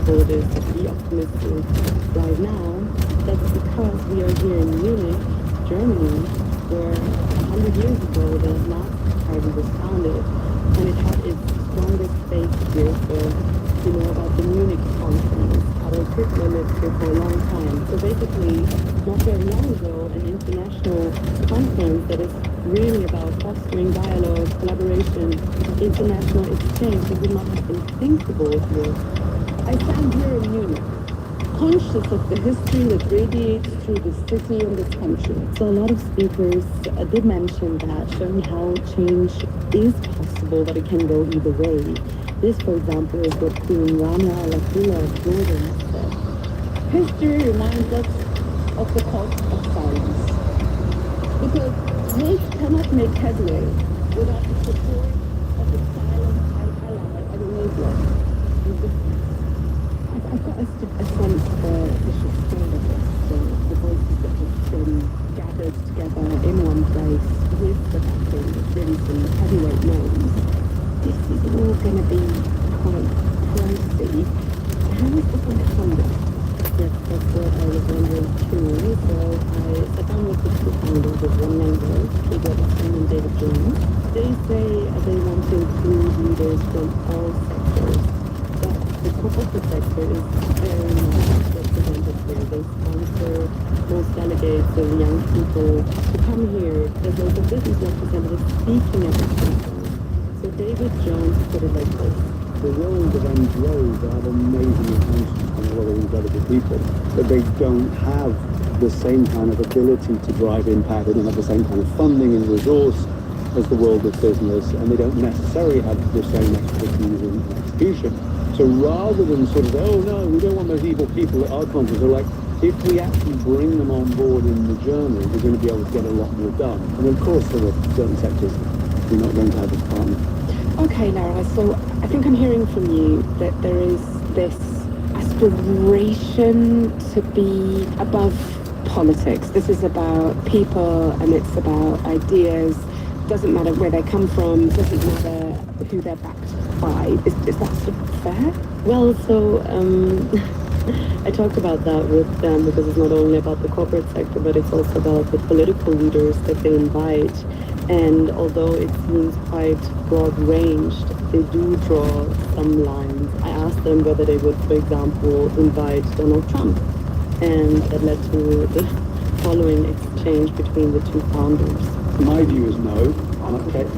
told us to be optimistic right now, that's because we are here in Munich, Germany, where 100 years ago the Nazi Party was founded, and it had its strongest base here. So you know about the Munich conference. Adolf Hitler lived here for a long time. So basically, not very long ago, an international conference that is really about fostering dialogue, collaboration, international exchange that would not have been thinkable here. I stand here in Munich, conscious of the history that radiates through the city and this country. So a lot of speakers did mention that, showing how change is possible, but it can go either way. This, for example, is what Queen Rana Alakula of Jordan said. History reminds us of the cost of silence. Because hate cannot make headway without the support of the silent ally of the media. I've got a sense for the scale of this, the voices that have been gathered together in one place with the backing of really some heavyweight names. This is all going to be quite pricey. How is this going to fund it? Yes, that's what I was wondering too. So I sat down with the two founders of One Language, Kate Robertson and David Jones. They say they want to include leaders from all sectors. But the corporate sector is very much represented here. They sponsor most delegates of young people to come here. There's also business representatives speaking at the conference. So David Jones put it like this. The world of NGOs have amazing intentions and a lot of incredible people, but they don't have the same kind of ability to drive impact. They don't have the same kind of funding and resource as the world of business, and they don't necessarily have the same expertise in execution. So rather than sort of, oh no, we don't want those evil people at our conference, they're like, if we actually bring them on board in the journey, we're going to be able to get a lot more done. And of course there are certain sectors we're not going to have as partners. Okay, Lara, so I think I'm hearing from you that there is this aspiration to be above politics. This is about people and it's about ideas. Doesn't matter where they come from, doesn't matter who they're backed by. Is that sort of fair? Well, so I talked about that with them because it's not only about the corporate sector, but it's also about the political leaders that they invite. And although it seems quite broad-ranged, they do draw some lines. I asked them whether they would, for example, invite Donald Trump. And that led to the following exchange between the two founders. My view is no. Kate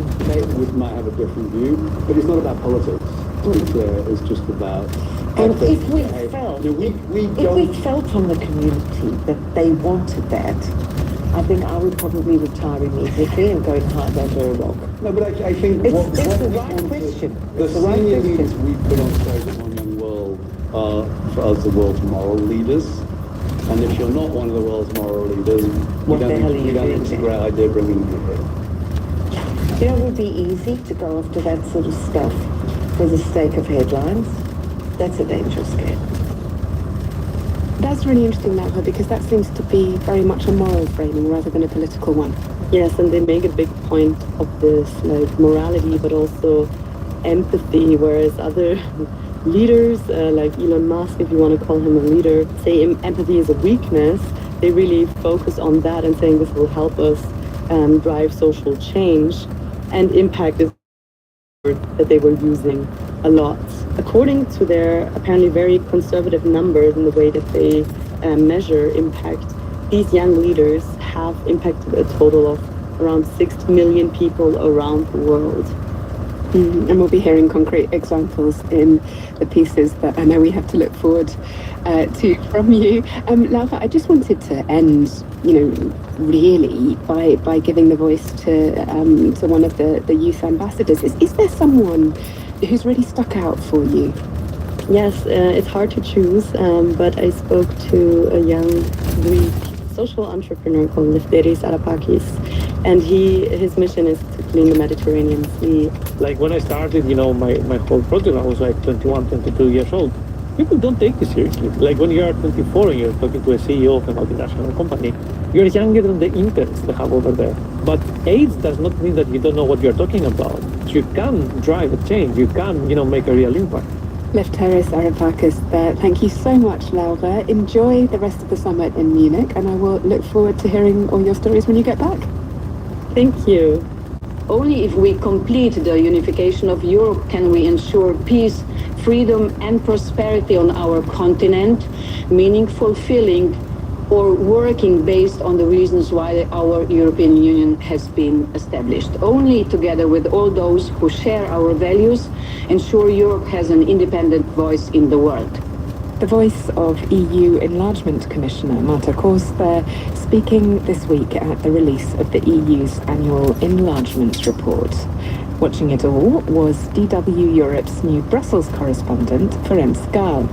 might have a different view, but it's not about politics. It's just about... And if we felt from the community that they wanted that, I think I would probably retire immediately and go and hide under a rock. No, but I think... It's the right question. The senior leaders we put on stage at One Young World are, for us, the world's moral leaders. And if you're not one of the world's moral leaders, we don't think it's a great idea bringing you here. You know, it would be easy to go after that sort of stuff for the sake of headlines. That's a dangerous game. That's really interesting, Nava, because that seems to be very much a moral framing rather than a political one. Yes, and they make a big point of this, like morality, but also empathy, whereas other leaders, like Elon Musk, if you want to call him a leader, say empathy is a weakness. They really focus on that and saying this will help us drive social change, and impact is the word that they were using a lot. According to their apparently very conservative numbers in the way that they measure impact, these young leaders have impacted a total of around 60 million people around the world. And we'll be hearing concrete examples in the pieces that I know we have to look forward to from you. Lava, I just wanted to end, really by giving the voice to one of the youth ambassadors. Is there someone who's really stuck out for you? Yes, it's hard to choose, but I spoke to a young Greek social entrepreneur called Lefteris Arapakis, and his mission is to clean the Mediterranean Sea. Like when I started, my whole project, I was like 21, 22 years old. People don't take this seriously. Like when you are 24 and you're talking to a CEO of a multinational company, you're younger than the interns they have over there. But AIDS does not mean that you don't know what you're talking about. You can drive a change. You can, make a real impact. Lefteris Arapakis there. Thank you so much, Laura. Enjoy the rest of the summit in Munich, and I will look forward to hearing all your stories when you get back. Thank you. Only if we complete the unification of Europe can we ensure peace, freedom and prosperity on our continent, meaning fulfilling or working based on the reasons why our European Union has been established. Only together with all those who share our values, ensure Europe has an independent voice in the world. The voice of EU Enlargement Commissioner Marta Kors there, speaking this week at the release of the EU's annual enlargement report. Watching it all was DW Europe's new Brussels correspondent, Ferenc Gal.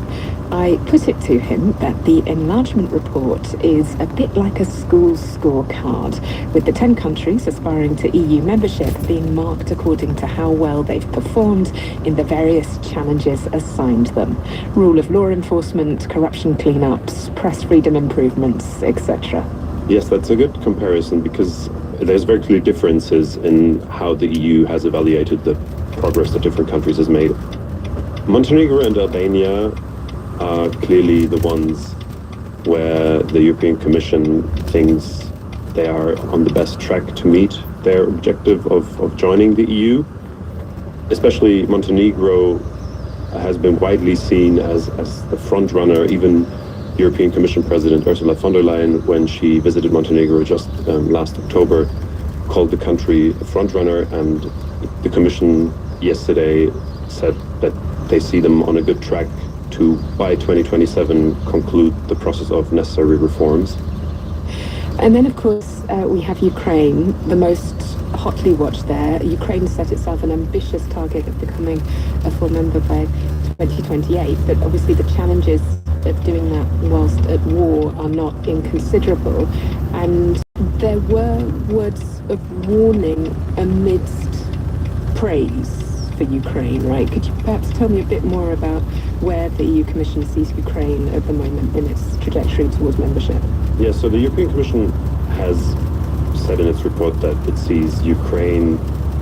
I put it to him that the enlargement report is a bit like a school scorecard, with the 10 countries aspiring to EU membership being marked according to how well they've performed in the various challenges assigned them. Rule of law enforcement, corruption cleanups, press freedom improvements, etc. Yes, that's a good comparison because there's very clear differences in how the EU has evaluated the progress that different countries has made. Montenegro and Albania are clearly the ones where the European Commission thinks they are on the best track to meet their objective of joining the EU. Especially Montenegro has been widely seen as the front runner. Even European Commission President Ursula von der Leyen, when she visited Montenegro just last October, called the country a front runner, and the Commission yesterday said that they see them on a good track to, by 2027, conclude the process of necessary reforms. And then, of course, we have Ukraine, the most hotly watched there. Ukraine set itself an ambitious target of becoming a full member by 2028, but obviously the challenges of doing that whilst at war are not inconsiderable. And there were words of warning amidst praise for Ukraine, right? Could you perhaps tell me a bit more about where the EU Commission sees Ukraine at the moment in its trajectory towards membership? Yes, so the European Commission has said in its report that it sees Ukraine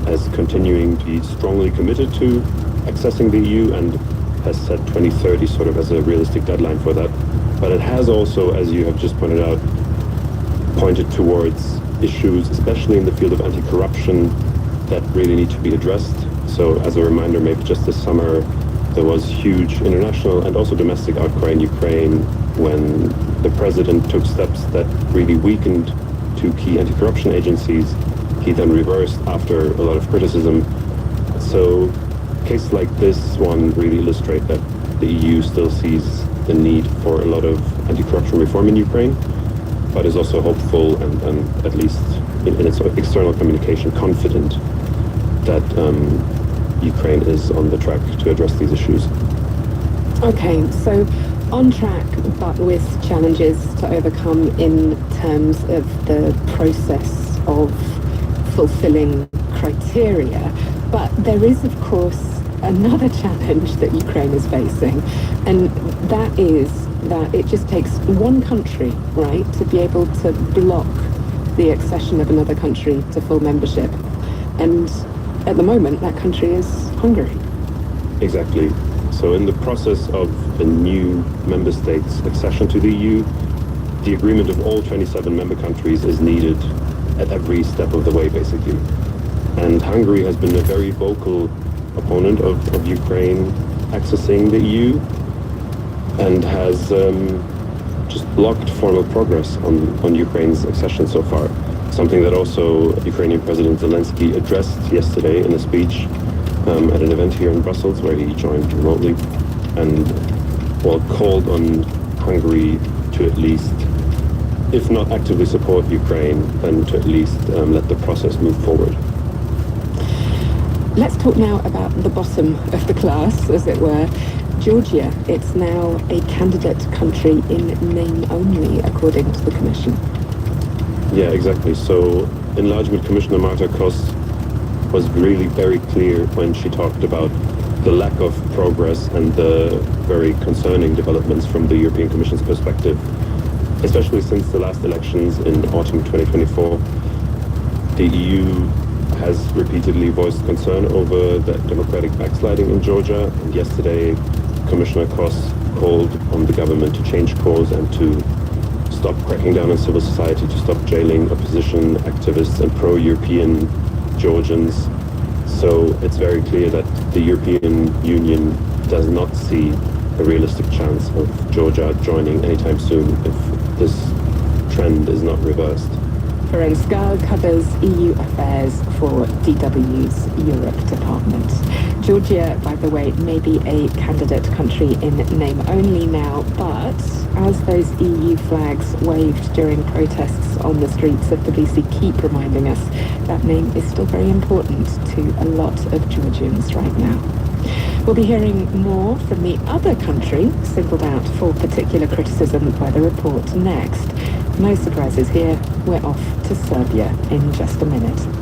as continuing to be strongly committed to accessing the EU and has set 2030 sort of as a realistic deadline for that. But it has also, as you have just pointed out, pointed towards issues, especially in the field of anti-corruption, that really need to be addressed. So as a reminder, maybe just this summer, there was huge international and also domestic outcry in Ukraine when the president took steps that really weakened two key anti-corruption agencies. He then reversed after a lot of criticism. So cases like this one really illustrate that the EU still sees the need for a lot of anti-corruption reform in Ukraine, but is also hopeful and at least in its external communication confident that Ukraine is on the track to address these issues. Okay, so on track, but with challenges to overcome in terms of the process of fulfilling criteria. But there is, of course, another challenge that Ukraine is facing, and that is that it just takes one country, right, to be able to block the accession of another country to full membership. And at the moment, that country is Hungary. Exactly. So in the process of a new member state's accession to the EU, the agreement of all 27 member countries is needed at every step of the way, basically. And Hungary has been a very vocal opponent of Ukraine accessing the EU and has just blocked formal progress on Ukraine's accession so far. Something that also Ukrainian President Zelensky addressed yesterday in a speech at an event here in Brussels where he joined remotely, and called on Hungary to at least, if not actively support Ukraine, then to at least let the process move forward. Let's talk now about the bottom of the class, as it were. Georgia, it's now a candidate country in name only, according to the Commission. Yeah, exactly. So Enlargement Commissioner Marta Kors was really very clear when she talked about the lack of progress and the very concerning developments from the European Commission's perspective, especially since the last elections in autumn 2024. The EU has repeatedly voiced concern over the democratic backsliding in Georgia, and yesterday Commissioner Koss called on the government to change course and to stop cracking down on civil society, to stop jailing opposition activists and pro-European Georgians. So it's very clear that the European Union does not see a realistic chance of Georgia joining anytime soon if this trend is not reversed. Ferenc Skal covers EU affairs for DW's Europe department. Georgia, by the way, may be a candidate country in name only now, but as those EU flags waved during protests on the streets of Tbilisi keep reminding us, that name is still very important to a lot of Georgians right now. We'll be hearing more from the other country singled out for particular criticism by the report next. No surprises here. We're off to Serbia in just a minute.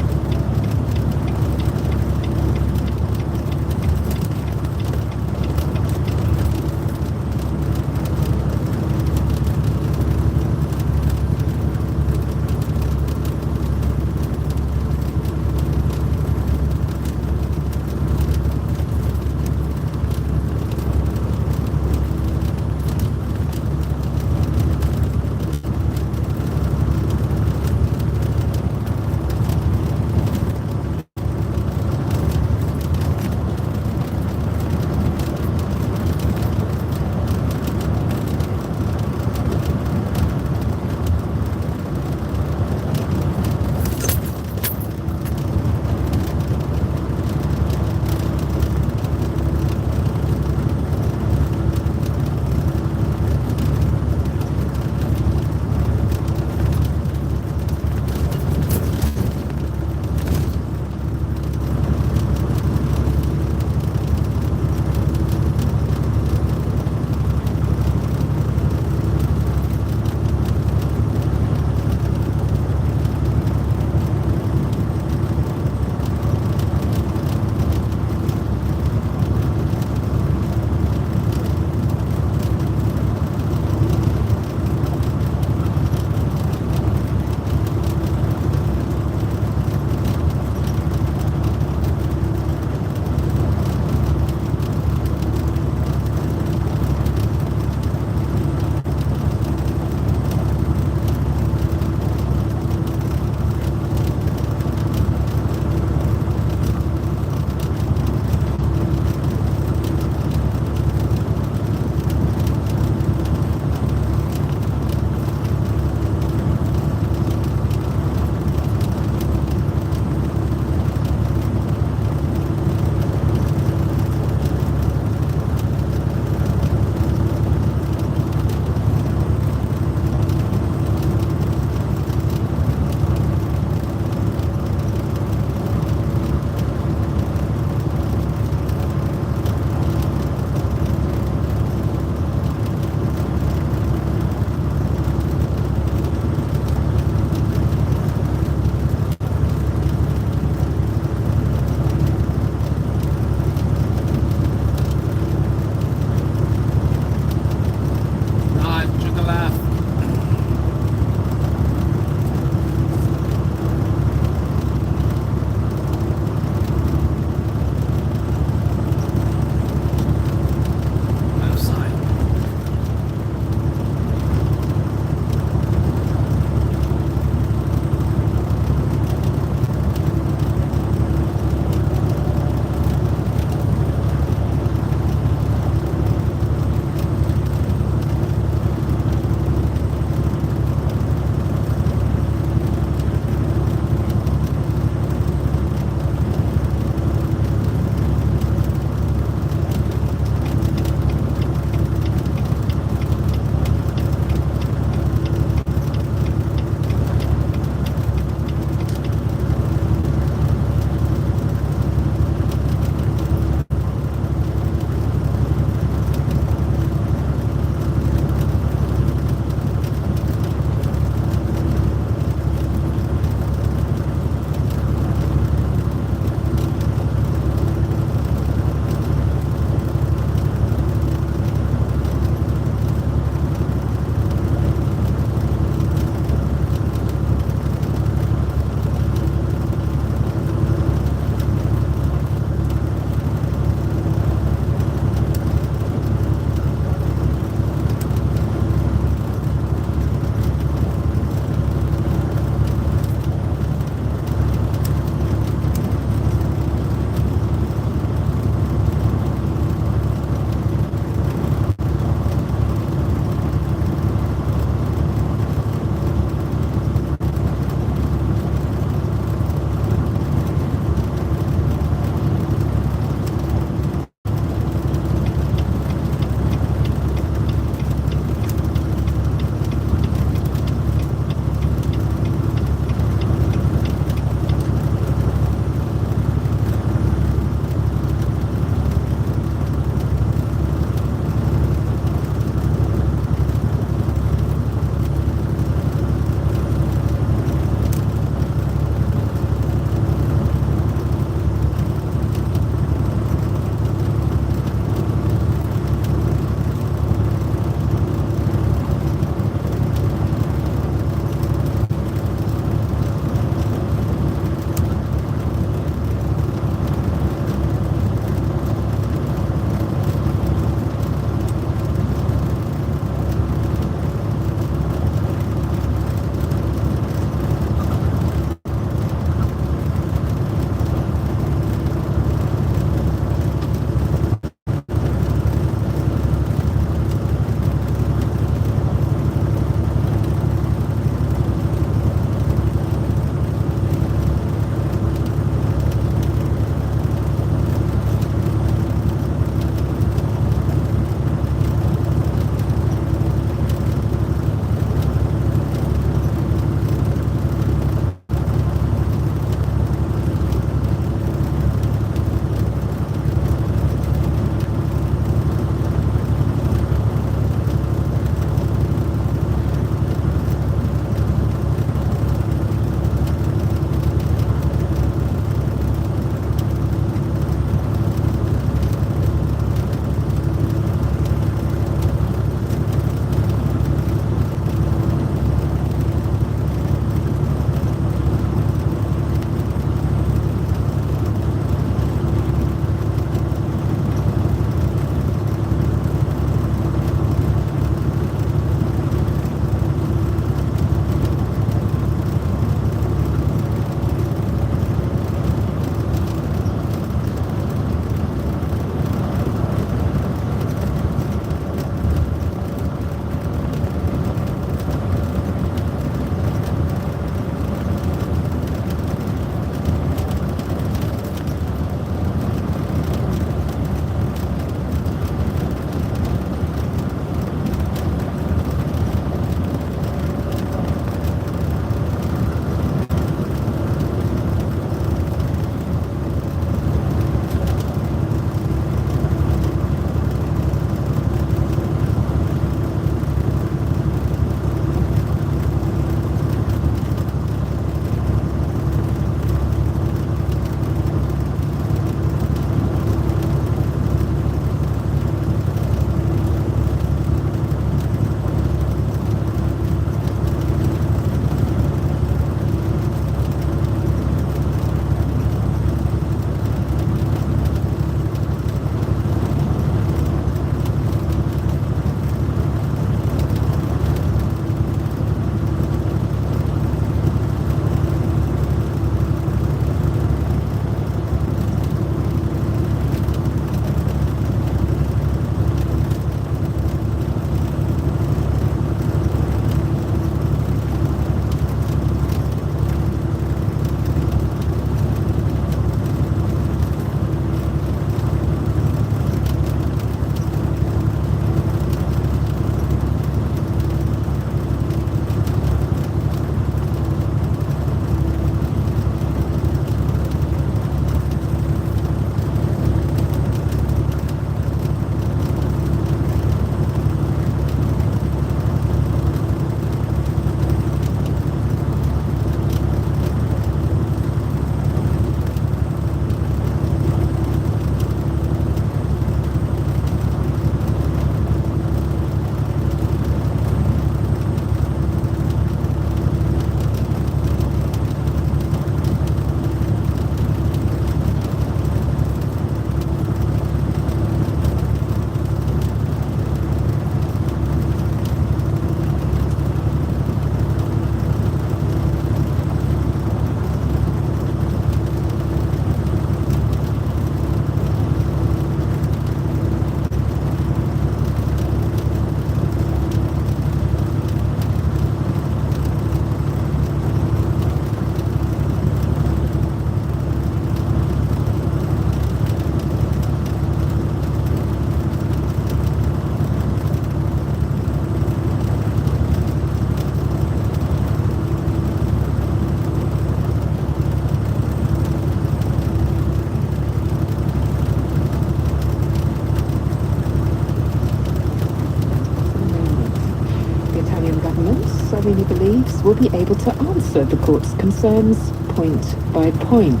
Salvini believes will be able to answer the court's concerns point by point.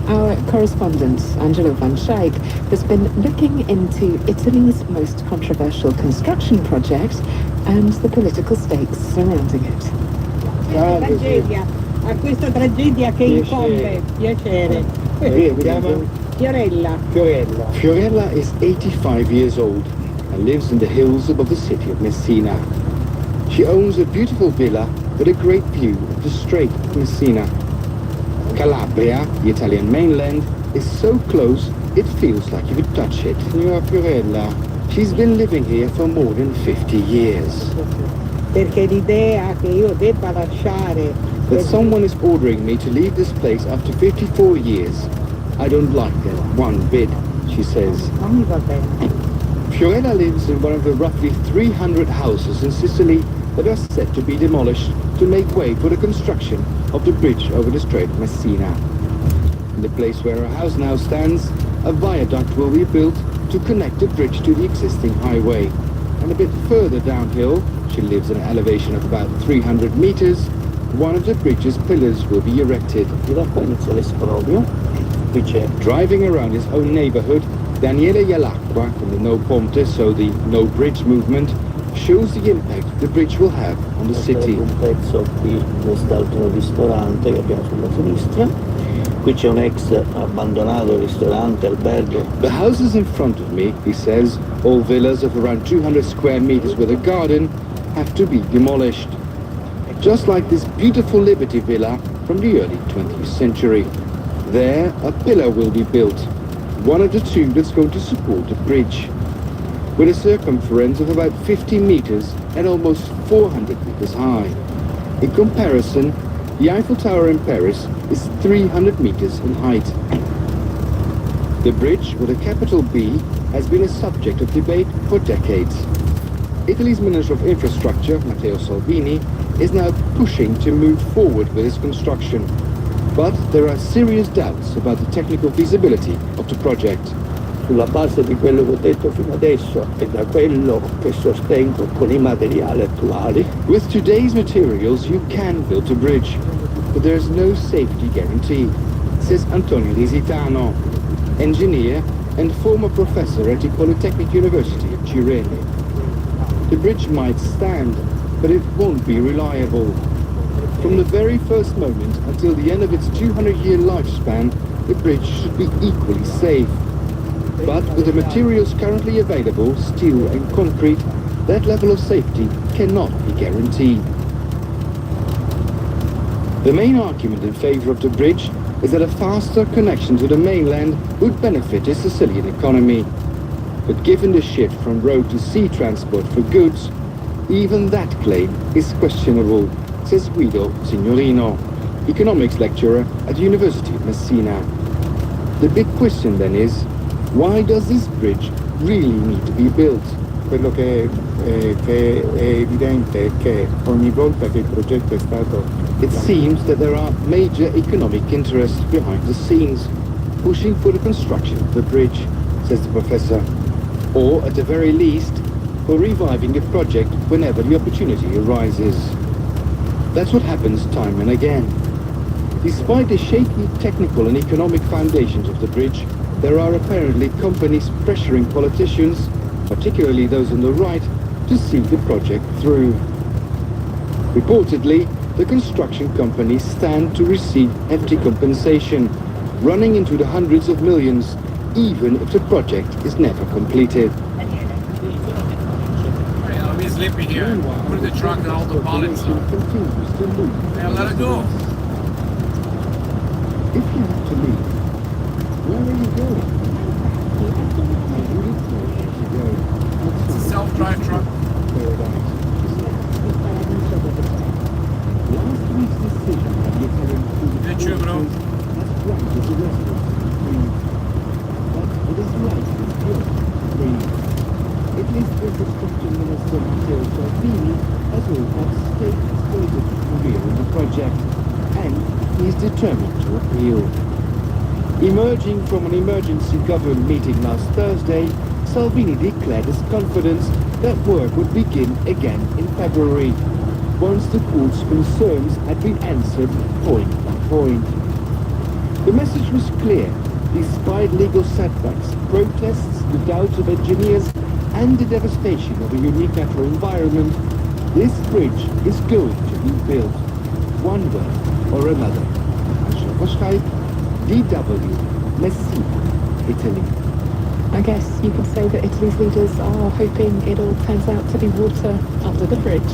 Our correspondent, Angelo Van Schaik, has been looking into Italy's most controversial construction project and the political stakes surrounding it. Tragedia, a questa tragedia che incombe, piacere. Fiorella. Fiorella is 85 years old and lives in the hills above the city of Messina. She owns a beautiful villa with a great view of the Strait of Messina. Calabria, the Italian mainland, is so close it feels like you could touch it. Signora Fiorella, she's been living here for more than 50 years. Perché l'idea che io debba lasciare... That someone is ordering me to leave this place after 54 years. I don't like that one bit, she says. Non mi va bene. Fiorella lives in one of the roughly 300 houses in Sicily that are set to be demolished to make way for the construction of the bridge over the Strait of Messina. In the place where her house now stands, a viaduct will be built to connect the bridge to the existing highway. And a bit further downhill, she lives at an elevation of about 300 meters, one of the bridge's pillars will be erected. Driving around his own neighborhood, Daniele Iallacqua from the No Ponte, so the No Bridge movement, shows the impact the bridge will have on the city. Un pezzo qui quest'altro ristorante che abbiamo sulla sinistra. Qui c'è un ex abbandonato ristorante, albergo. The houses in front of me, he says, all villas of around 200 square meters with a garden, have to be demolished. Just like this beautiful Liberty Villa from the early 20th century. There, a pillar will be built, one of the two that's going to support the bridge. With a circumference of about 50 meters and almost 400 meters high. In comparison, the Eiffel Tower in Paris is 300 meters in height. The bridge, with a capital B, has been a subject of debate for decades. Italy's Minister of Infrastructure, Matteo Salvini, is now pushing to move forward with its construction. But there are serious doubts about the technical feasibility of the project. Sulla base di quello che ho detto fino adesso e da quello che sostengo con i materiali attuali. With today's materials, you can build a bridge, but there is no safety guarantee, says Antonio Lisitano, engineer and former professor at the Polytechnic University of Turin. The bridge might stand, but it won't be reliable. From the very first moment until the end of its 200-year lifespan, the bridge should be equally safe. But with the materials currently available, steel and concrete, that level of safety cannot be guaranteed. The main argument in favor of the bridge is that a faster connection to the mainland would benefit the Sicilian economy. But given the shift from road to sea transport for goods, even that claim is questionable, says Guido Signorino, economics lecturer at the University of Messina. The big question then is, why does this bridge really need to be built? Quello che è evidente è che ogni volta che il progetto è stato... It seems that there are major economic interests behind the scenes, pushing for the construction of the bridge, says the professor. Or, at the very least, for reviving the project whenever the opportunity arises. That's what happens time and again. Despite the shaky technical and economic foundations of the bridge, there are apparently companies pressuring politicians, particularly those on the right, to see the project through. Reportedly, the construction companies stand to receive hefty compensation, running into the hundreds of millions, even if the project is never completed. Let me sleep in here. Put the truck and all the pallets up. Yeah, let it go. If you have to leave, where are you going? It's a self-drive truck. Last week's decision by the Italian food Did you, bro? has granted the residents free. But it is right to build free. Italy's infrastructure minister Matteo Salvini has all but state-exposed his career in the project, and he is determined to appeal. Emerging from an emergency government meeting last Thursday, Salvini declared his confidence that work would begin again in February. once the court's concerns had been answered point by point. The message was clear. Despite legal setbacks, protests, the doubts of engineers, and the devastation of a unique natural environment, this bridge is going to be built, one way or another. DW, Messina, Italy. I guess you could say that Italy's leaders are hoping it all turns out to be water under the bridge.